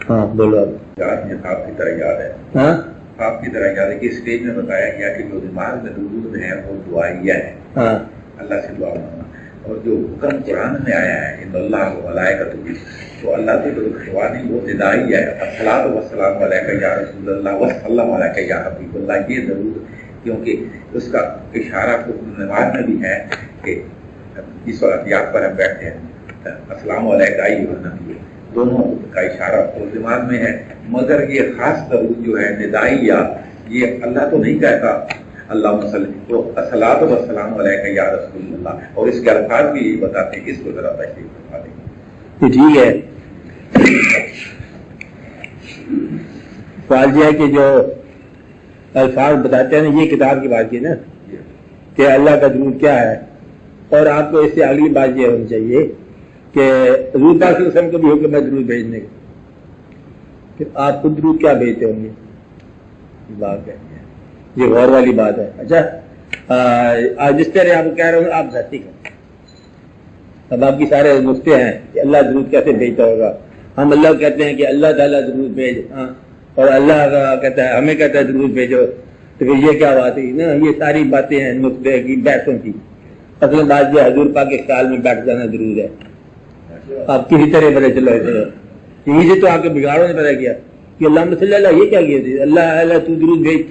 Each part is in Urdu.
ہاں بولو اب. یاد یہ خواب کی طرح یاد ہے. ہاں خواب کی طرح یاد ہے کہ اسٹیج میں بتایا گیا کہ جو دماغ میں درود ہے وہ دعائیہ ہے. ہاں اللہ سے دعا مانگنا. اور جو حکم قرآن میں آیا ہے ان اللہ و ملائکتہ تو اللہ سے دعا نہیں وہ ندائی ہے. الصلاۃ والسلام علیک یا رسول اللہ وسلم علیک یا حبیب اللہ. یہ ضرور کیونکہ اس کا اشارہ نماز میں بھی ہے کہ اس وقت یاد پر ہم بیٹھتے ہیں السلام علیکم نبی دونوں کا اشارہ دماغ میں ہے. مگر یہ خاص درود جو ہے ندائی یہ اللہ تو نہیں کہتا اللہ صلی تو الصلاۃ والسلام علیک یا رسول اللہ اور اس کے الفاظ بھی یہی بتاتے ہیں. اس کو ذرا تشریح کروا دیں. ٹھیک ہے. سوال یہ ہے کہ جو الفاظ بتاتے ہیں نا یہ کتاب کی بات کی نا کہ اللہ کا درود کیا ہے. اور آپ کو اس سے اگلی بات یہ ہونی چاہیے کہ حضور پاک صلی اللہ علیہ وسلم کو بھی حکم ہے درود بھیجنے کا کہ آپ خود درود کیا بھیجتے ہوں گے. بات ہے یہ غور والی بات ہے. اچھا جس طرح آپ کہہ رہے ہوں آپ ذاتی کریں. اب آپ کی سارے نقطے ہیں کہ اللہ درود کیسے بھیجتا ہوگا. ہم اللہ کہتے ہیں کہ اللہ تعالیٰ درود بھیج اور اللہ کہتا ہے ہمیں کہتا ہے درود بھیجو. تو پھر یہ کیا بات ہے نا. یہ ساری باتیں ہیں نقطے کی بحثوں کی. اصل بات یہ حضور پاک کے خیال میں بیٹھ جانا ضرور ہے. آپ کسی طرح پتہ چلو یہیں سے تو آپ کے بگاڑوں نے پتہ کیا کہ اللہ صلی اللہ یہ کیا کیا تھی اللہ تو درود بھیج.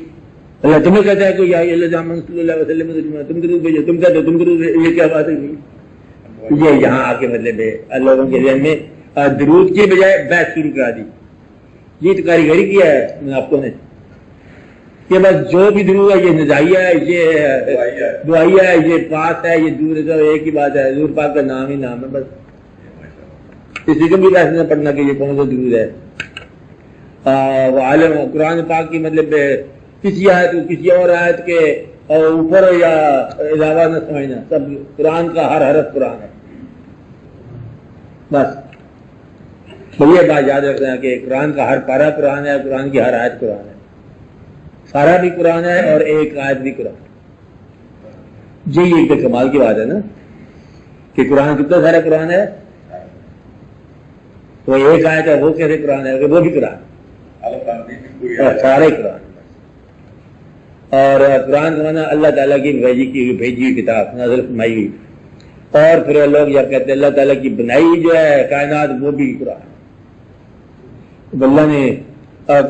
اللہ تمہیں کہتا ہے کہ یا اللہ صلی اللہ علیہ وسلم تم درود بھیجو تم کہتے ہو تم درود یہ کیا بات ہے. یہ یہاں آ کے مطلب ہے لوگوں کے ذہن میں درود کی بجائے بحث شروع کرا دی. یہ تو کاریگری کیا ہے آپ کو نے کہ بس جو بھی درود ہے یہ نزائیہ ہے یہ دعائیہ ہے یہ پاس ہے یہ دور ہے. ایک ہی بات ہے حضور پاک کا نام ہی نام ہے. بس کسی کو بھی بحث نہ پڑھنا کہ یہ کون سا درود ہے. عالم قرآن پاک کی مطلب کسی آیت کسی اور آیت کے اوپر یا علاوہ نہ سمجھنا. سب قرآن کا ہر حرف قرآن ہے. بس یہ بات یاد رکھنا کہ قرآن کا ہر پارہ قرآن ہے. قرآن کی ہر آیت قرآن ہے. سارا بھی قرآن ہے اور ایک آیت بھی قرآن. جی یہ تو کمال کی بات ہے نا کہ قرآن کتنا سارا قرآن ہے. وہ ایک آیت ہے وہ کیسے قرآن ہے وہ بھی قرآن سارے قرآن. اور قرآن کا معنی اللہ تعالیٰ کی بھیجی ہوئی کتاب نازل فرمائی ہوئی. اور پھر لوگ یہ کہتے ہیں اللہ تعالیٰ کی بنائی جو ہے کائنات وہ بھی قرآن. اللہ نے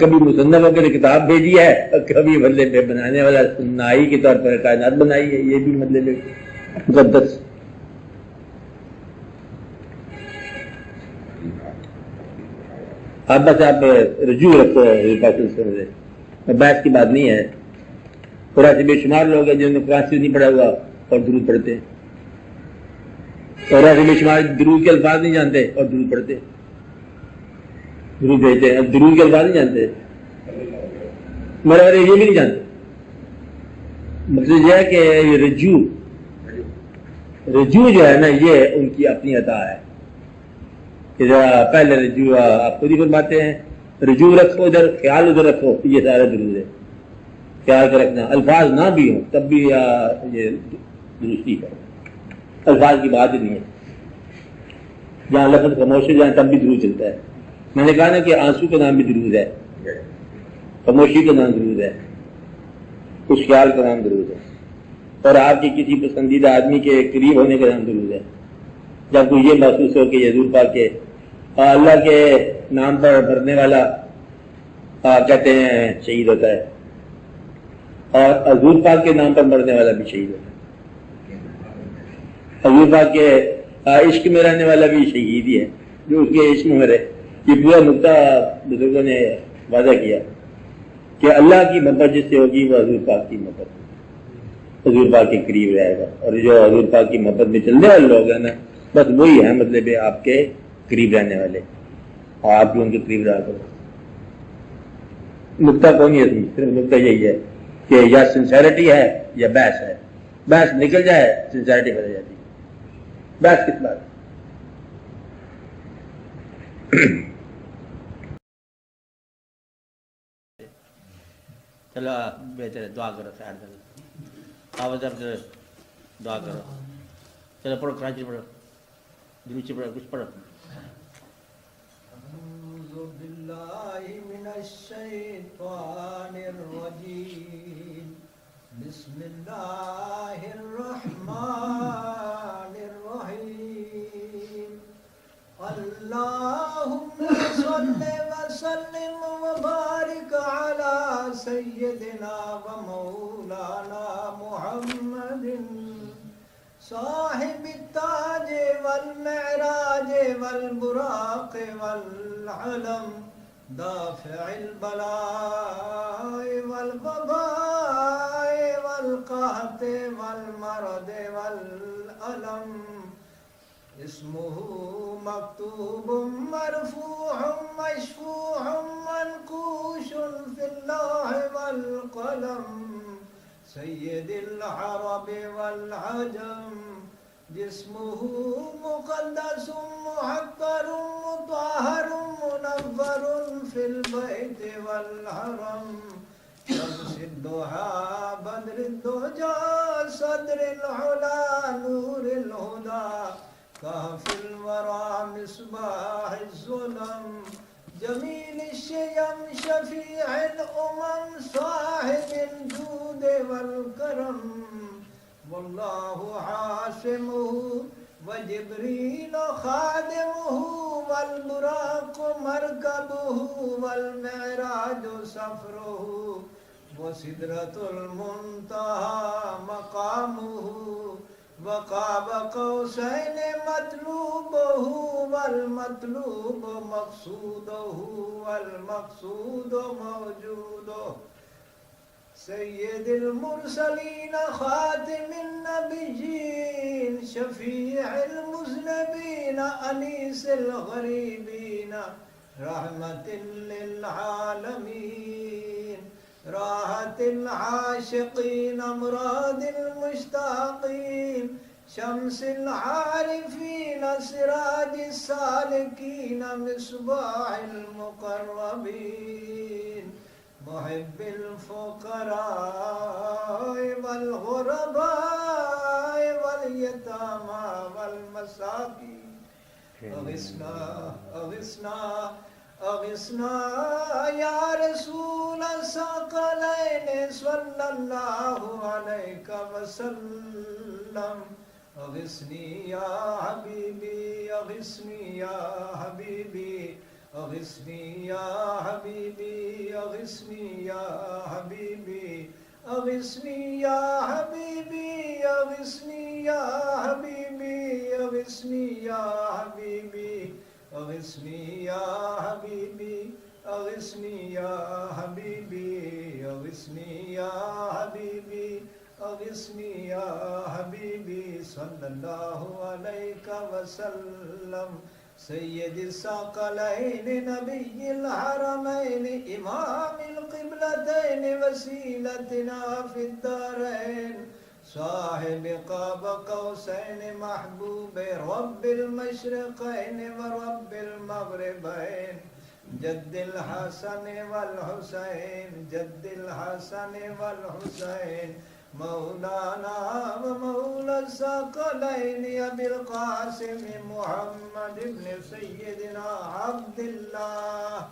کبھی مصنف ہو کے کتاب بھیجی ہے اور کبھی مطلب بنانے والا نائی کے طور پر کائنات بنائی ہے. یہ بھی مطلب مقدس. آپ بس آپ رجوع رکھو بحث کی بات نہیں ہے. اور ایسے بے شمار لوگ ہیں جنہوں نے قرآن شریف نہیں پڑھا ہوا اور درود پڑھتے ہیں. اور ایسے بے شمار درود کے الفاظ نہیں جانتے اور درود پڑھتے ہیں درود بھیجتے ہیں. درود کے الفاظ نہیں جانتے مگر یہ بھی نہیں جانتے. مطلب یہ ہے کہ یہ رجوع جو ہے نا یہ ان کی اپنی عطا ہے کہ پہلے رجوع آپ خود ہی فرماتے ہیں رجوع رکھو ادھر خیال ادھر رکھو. یہ سارا درود ہے. خیال کر رکھنا الفاظ نہ بھی ہوں تب بھی یہ درستی ہے. الفاظ کی بات ہی نہیں ہے. جہاں لفظ خاموش ہو جائیں تب بھی درود چلتا ہے. میں نے کہا نا کہ آنسو کا نام بھی درود ہے. خاموشی کا نام درود ہے. کچھ خیال کا نام درود ہے. اور آپ کے کسی پسندیدہ آدمی کے قریب ہونے کا نام درود ہے. جب کوئی یہ محسوس ہو کہ یہ حضور پاک کے اللہ کے نام پر مرنے والا کہتے ہیں شہید ہوتا ہے اور حضور پاک کے نام پر مرنے والا بھی شہید ہوتا ہے. حضور پاک کے عشق میں رہنے والا بھی شہید ہی ہے جو اس کے عشق میں مرے. یہ پورا نقطہ بزرگوں نے واضح کیا کہ اللہ کی محبت جس سے ہوگی وہ حضور پاک کی محبت حضور پاک کے قریب رہے گا. اور جو حضور پاک کی محبت میں چلنے والے لوگ ہیں نا بس وہی ہے مطلب آپ کے قریب رہنے والے اور آپ بھی ان کے قریب رہا کرو. نقطہ کون ہے صرف نقطہ یہی ہے کہ یا سنسیرٹی ہے یا بحث ہے. بحث نکل جائے سنسیرٹی بدل جاتی ہے. بحث کس بات چلو بہتر ہے دعا کرو. خیر آواز دعا کرو. چلو پڑھو کراچی پڑھو دروچی پڑھو کچھ پڑھو. بالله من الشيطان الرجيم بسم الله الرحمن الرحيم اللهم صل وسلم وبارك على سيدنا ومولانا محمد صاحب التاج والمعراج والبراق والعلم دافع البلاء والوباء والقحط والمرض والألم اسمه مكتوب مرفوع مشفوع منقوش في اللوح والقلم سيد العرب والعجم جسمه مقدس محقر مطهر منور في البيت والحرم شمس الضحى بدر الدجى صدر العلا نور الهدى كهف الورى مصباح الظلم جميل الشيم شفيع الأمم صاحب الجود والكرم والله عاصمه وجبريل خادمه والبراق مركبه والمعراج سفره وسدرة المنتهى مقامه وقاب قوسين مطلوبه والمطلوب مقصوده والمقصود موجوده سيد المرسلين خاتم النبيين شفيع المذنبين أنيس الغريبين رحمة للعالمين راحة العاشقين أمراض المشتاقين شمس العارفين سراج السالكين مصباح المقربين محب الفقراء والغرباء واليتامى والمساكين أغثنا أغثنا أغثنا يا رسول الثقلين صلى الله عليك وسلم أغثني يا حبيبي أغثني يا حبيبي أغثني يا حبيبي أغثني يا حبيبي أغثني يا حبيبي أغثني يا حبيبي أغثني يا حبيبي أغثني يا حبيبي أغثني يا حبيبي أغثني يا حبيبي أغثني يا حبيبي صلى الله عليك وسلم سيد الثقلين نبي الحرمين إمام القبلتين وسيلتنا في الدارين صاحب قاب قوسين محبوب رب المشرقين ورب المغربين جد الحسن والحسين جد الحسن والحسين مولانا ومولى الثقلين أبي القاسم محمد بن سيدنا عبد الله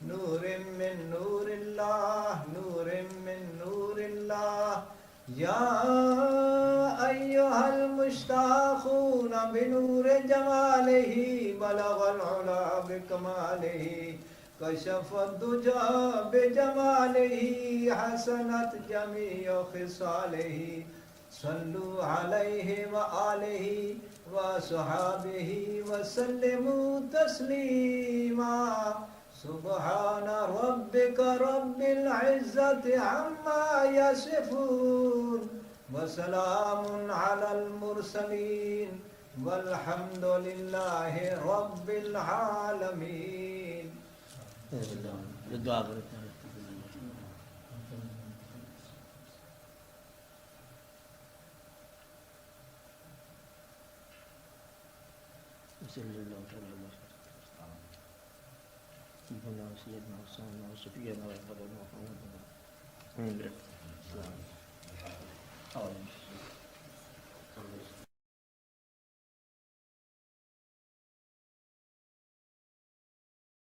نور من نور الله نور من نور الله يا أيها المشتاقون بنور جماله بلغ العلا بكماله كشف الدجى بجماله حسنت جميع خصاله صلوا عليه وآله وصحابه وسلموا تسليما سبحان ربك رب العزة عما يصفون وسلام على المرسلين والحمد لله رب العالمين. دعا کرتے ہیں. صلی اللہ علیہ وسلم سیدنا حسین شفیعنا محمد.